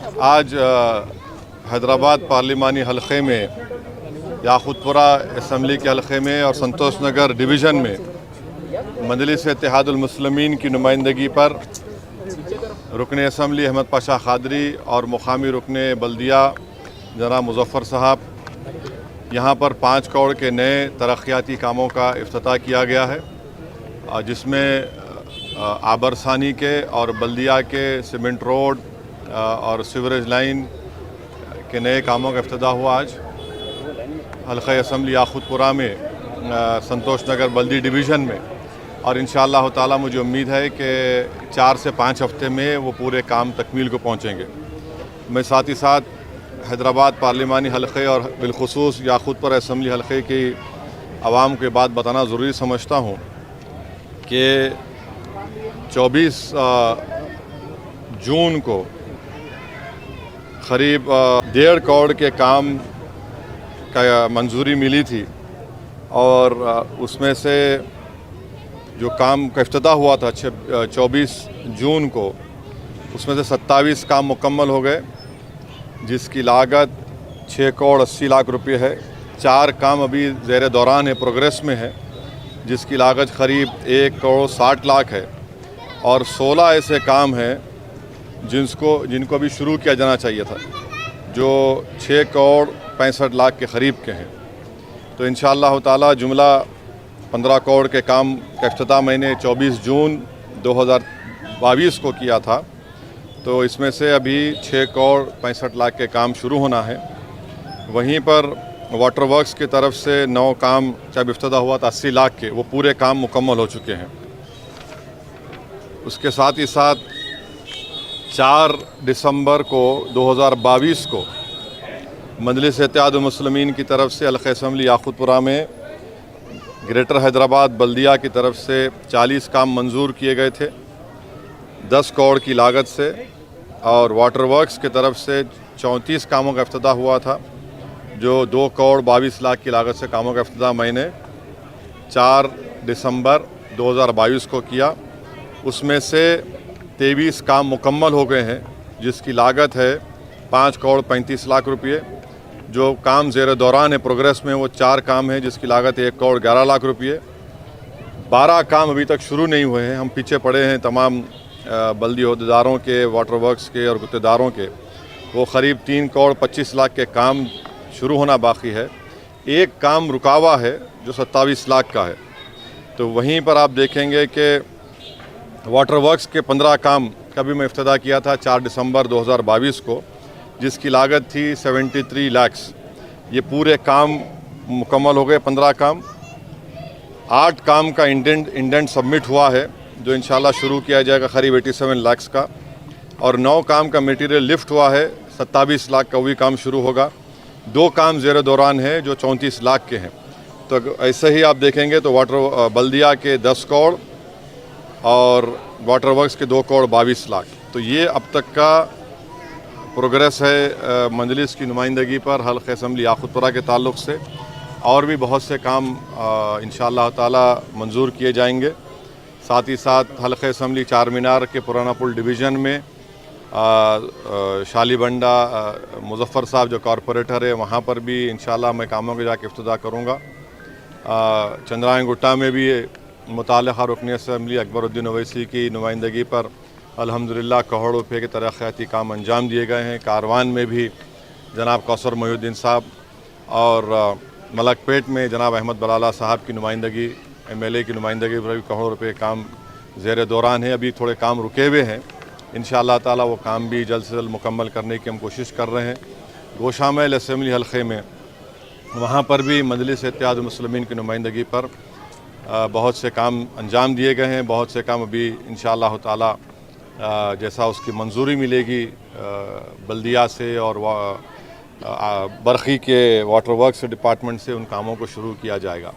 आज हैदराबाद पार्लिमानी हलक़े में, याक़ूतपुरा असम्बली के हलक़े में और संतोष नगर डिवीज़न में मजलिस इत्तेहादुल मुस्लिमीन की नुमाइंदगी पर रुकन असम्बली अहमद पाशा क़ादरी और मुक़ामी रुकन बल्दिया जनाब मुज़फ़्फ़र साहब, यहाँ पर 5 करोड़ के नए तरक्याती कामों का इफ्तिताह किया गया है, जिसमें आबरसानी के और बल्दिया के सीमेंट रोड और सीवरेज लाइन के नए कामों का इफ्तिताह हुआ। आज हल्क़ा असम्बली याक़ूतपुरा में संतोष नगर बल्दी डिवीज़न में, और इंशाअल्लाह ताला मुझे उम्मीद है कि 4 से 5 हफ्ते में वो पूरे काम तकमील को पहुँचेंगे। मैं साथ ही साथ हैदराबाद पार्लिमानी हलक़े और बिलख़ुसूस याक़ूतपुरा असम्बली हलक़े की आवाम को बात बताना ज़रूरी समझता हूँ कि 24 जून को क़रीब 1.5 करोड़ के काम का मंजूरी मिली थी, और उसमें से जो काम का इफ्तिताह हुआ था 24 जून को, उसमें से 27 काम मुकम्मल हो गए, जिसकी लागत 6 करोड़ 80 लाख रुपये है। 4 काम अभी ज़ेर दौरान है, प्रोग्रेस में है, जिसकी लागत क़रीब 1 करोड़ 60 लाख है, और 16 ऐसे काम हैं जिनको अभी शुरू किया जाना चाहिए था, जो 6 करोड़ 65 लाख के क़रीब के हैं। तो इंशाअल्लाह ताला जुमला 15 करोड़ के काम का इफ्तिताह मैंने 24 जून 2022 को किया था, तो इसमें से अभी 6 करोड़ 65 लाख के काम शुरू होना है। वहीं पर वाटर वर्क्स की तरफ से 9 काम जब इफ्तिताह हुआ था 80 लाख के, वो पूरे काम मुकम्मल हो चुके हैं। उसके साथ ही साथ 4 दिसंबर को 2022 को मजलिस इत्तेहादुल मुस्लिमीन की तरफ से हल्क़ा असम्बली याक़ूतपुरा में ग्रेटर हैदराबाद बल्दिया की तरफ से 40 काम मंजूर किए गए थे 10 करोड़ की लागत से, और वाटर वर्क्स की तरफ से 34 कामों का इफ्तिताह हुआ था, जो 2 करोड़ 22 लाख की लागत से कामों का इफ्तिताह मैंने 4 दिसंबर 2022 को किया। उसमें से 23 काम मुकम्मल हो गए हैं, जिसकी लागत है 5 करोड़ 35 लाख रुपये। जो काम ज़ेर दौरान है, प्रोग्रेस में, वो 4 काम हैं, जिसकी लागत 1 करोड़ 11 लाख रुपये। 12 काम अभी तक शुरू नहीं हुए हैं, हम पीछे पड़े हैं तमाम बल्दी अहदेदारों के, वाटर वर्क्स के और गुत्तेदारों के। वो क़रीब 3 करोड़ 25 लाख के काम शुरू होना बाकी है। एक काम रुका हुआ है जो 27 लाख का है। तो वहीं पर आप देखेंगे कि वाटर वर्क्स के 15 काम का भी मैं इफ्तिताह किया था 4 दिसंबर 2022 को, जिसकी लागत थी 73 लाख। ये पूरे काम मुकम्मल हो गए, 15 काम। 8 काम का इंडेंट सबमिट हुआ है, जो इंशाल्लाह शुरू किया जाएगा क़रीब 87 लाख का, और 9 काम का मटेरियल लिफ्ट हुआ है 27 लाख का, वही काम शुरू होगा। 2 काम ज़ेर दौरान है जो 34 लाख के हैं। तो ऐसे ही आप देखेंगे तो वाटर बल्दिया के 10 करोड़ और वाटर वर्क्स के 2 करोड़ 22 लाख। तो ये अब तक का प्रोग्रेस है मजलिस की नुमाइंदगी पर हल्क़ा असम्बली याक़ूतपुरा के ताल्लुक़ से। और भी बहुत से काम इंशाअल्लाह ताला मंजूर किए जाएंगे। साथ ही साथ हल्क़ा असम्बली चार मीनार के पुराना पुल डिवीज़न में शालीबंडा मुज़फ़्फ़र साहब जो कॉरपोरेटर है, वहाँ पर भी इंशाअल्लाह मैं कामों के जाके इफ्तिताह करूँगा। चंद्रायन गुट्टा में भी मुताल्लिक़ा रुकन असम्बली अकबरुद्दीन ओवैसी की नुमाइंदगी पर अल्हम्दुलिल्लाह करोड़ों रुपये के तरक्याती काम अंजाम दिए गए हैं। कारवान में भी जनाब कौसर मोहिउद्दीन साहब, और मलकपेट में जनाब अहमद बलाला साहब की नुमाइंदगी, MLA की नुमाइंदगी पर भी करोड़ों रुपये काम ज़ेर दौरान है। अभी थोड़े काम रुके हुए हैं, इंशाअल्लाह ताला वो काम भी जल्द से जल्द मुकम्मल करने की हम कोशिश कर रहे हैं। गोशामैल असम्बली हलक़े में, वहाँ पर भी मजलिस इत्तेहादुल मुस्लिमीन की नुमाइंदगी पर बहुत से काम अंजाम दिए गए हैं। बहुत से काम अभी इंशाअल्लाह ताला जैसा उसकी मंजूरी मिलेगी बल्दिया से और बरखी के वाटर वर्क्स डिपार्टमेंट से, उन कामों को शुरू किया जाएगा।